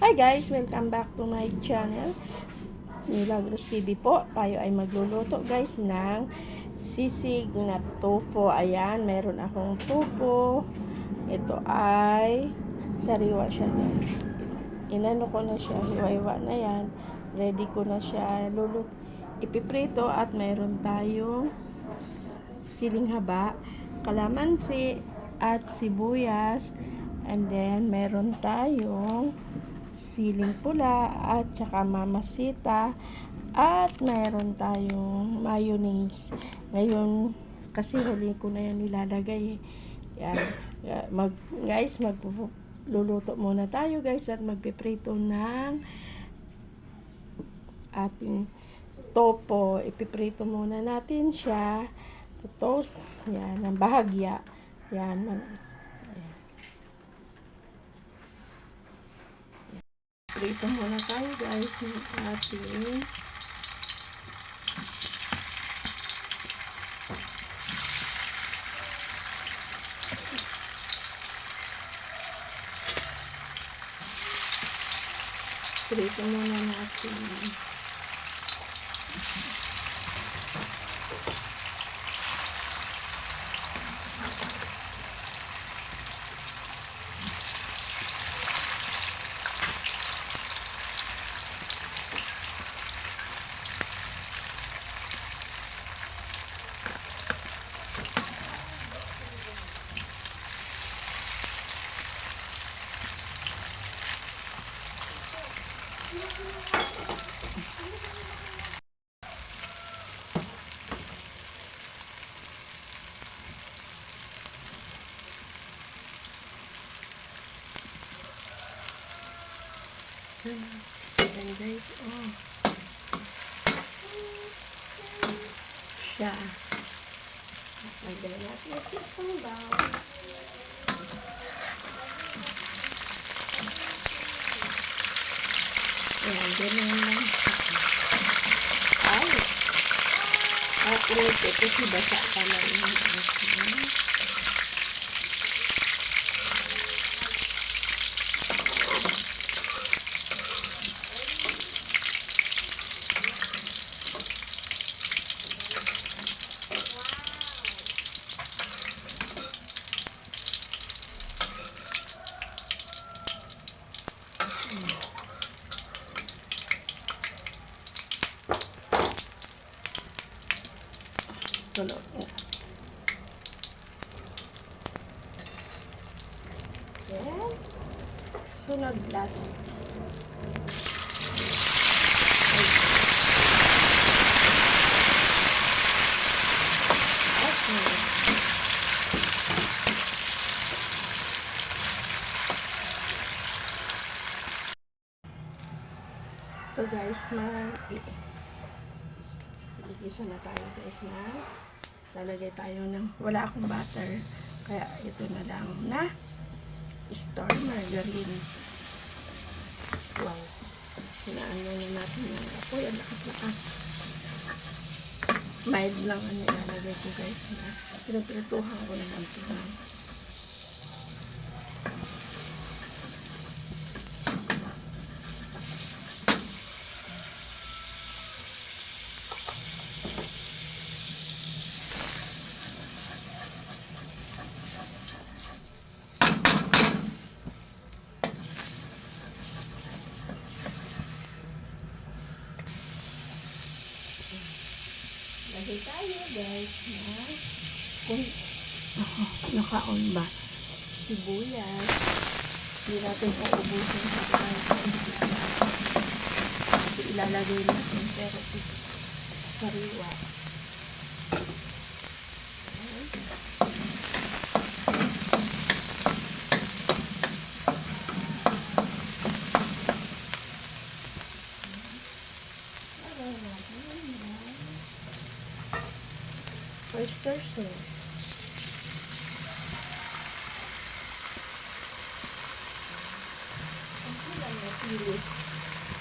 Hi guys! Welcome back to my channel, Milagros TV po. Tayo ay magluluto guys ng sisig na tofu. Ayan, meron akong tofu. Ito ay sariwa siya guys. Inano ko na siya, hiwa-hiwa na yan. Ready ko na siya ipiprito. At meron tayong siling haba, kalamansi at sibuyas. And then meron tayong siling pula at saka mamasita at mayroon tayong mayonnaise. Ngayon kasi huli ko na yan nilalagay yan. Guys, magluluto muna tayo guys at magpiprito ng ating tofu. Ipiprito muna natin siya to toast yan ng bahagya yan. Prito muna tayo guys ng ating prito muna natin and guys, siya. Lagyan natin ito sa bawang. Ayan, ganyan lang. Ay! At ulit ito si basa pa lang yung tulog. Yan. Sunod last. Okay. So guys, igisa na tayo guys na lalagay tayo ng wala akong butter kaya ito na lang na star margarine. Wow, sinaano na natin ng apoy. Ang lakas-lakas, mild lang ang nilalagay ko guys na pinaprituhan ko na lang ito. Lagay tayo guys na kung naka-on ba sibuyas. Hindi natin uubusin sa kasi ilalagay natin pero sariwa. Oyster sauce. Ang lang na pili.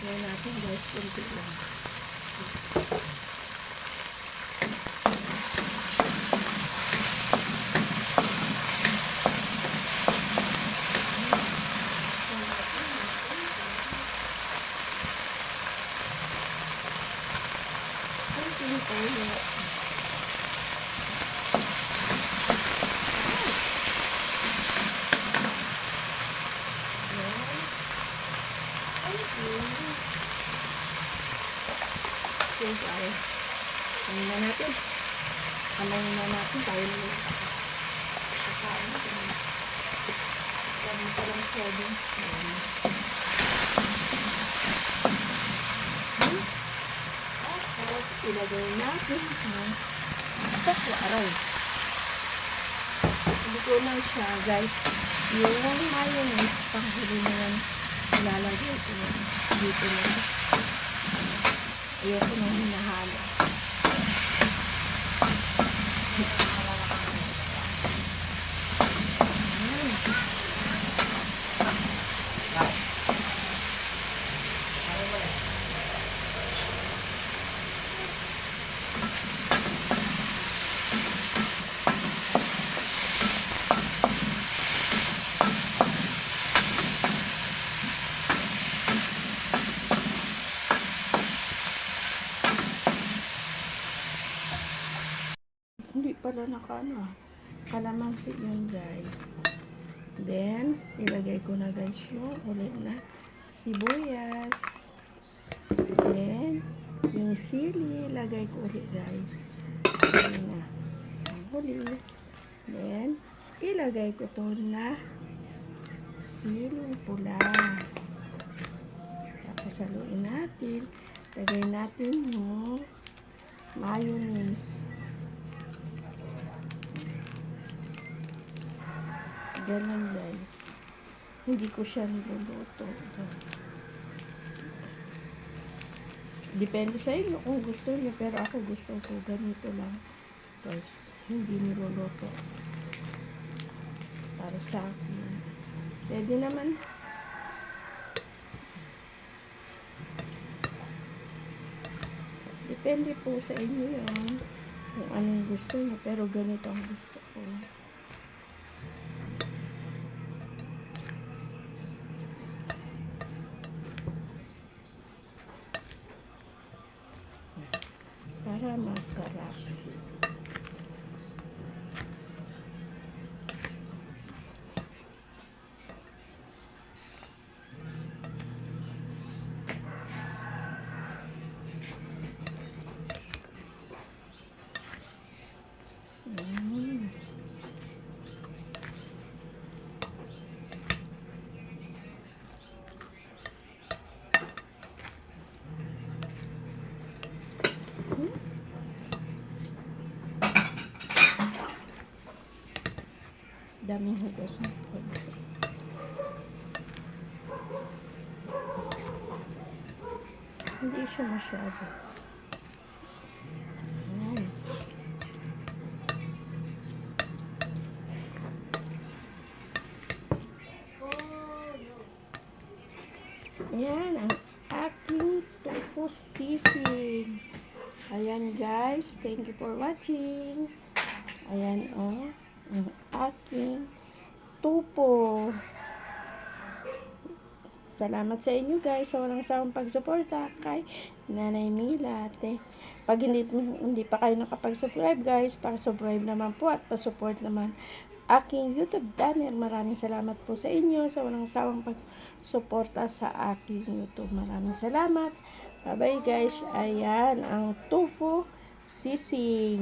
Ngayon natin guys, kunti lang. toyo. Yes, ay. Ano na natin? Kamayin na natin. Tayo na yung kakain natin. Kami pa lang sobrang. Tapos, ilagay natin ang tokwa aray. Hindi ko lang siya, guys. Yung mayonnaise, panghuli na yan. Ilalagay ko dito na. Ayoko nang hinahalo. Hindi pala kalamansi yun, guys. Then, ilagay ko na, guys, yung ulit na sibuyas. Then, yung sili, ilagay ko ulit, guys. Ayan na. Ang huli. Then, ilagay ko to na siling pula. Tapos, haluin natin. Lagay natin yung mayonnaise. Ganun, guys. Hindi ko siya niluluto. Depende sa inyo kung gusto niyo. Pero ako gusto ko ganito lang. Guys, hindi niluluto. Para sa akin. Pwede naman. Depende po sa inyo yun. Kung anong gusto niyo. Pero ganito ang gusto ko. Para masarap. Daming hugas na konti. Hindi siya masyado. Ayan ang aking tofu sisig. Ayan, guys, thank you for watching. Ayan, oh, ang aking tupo. Salamat sa inyo, guys, sa walang sawang pagsuporta kay Nanay Mila. Pag hindi pa kayo nakapag-subscribe, guys, pa-subscribe naman po at pa-support naman aking YouTube channel. Maraming salamat po sa inyo sa walang sawang pagsuporta sa aking YouTube. Maraming salamat. Bye-bye, guys. Ayan ang tofu sisig.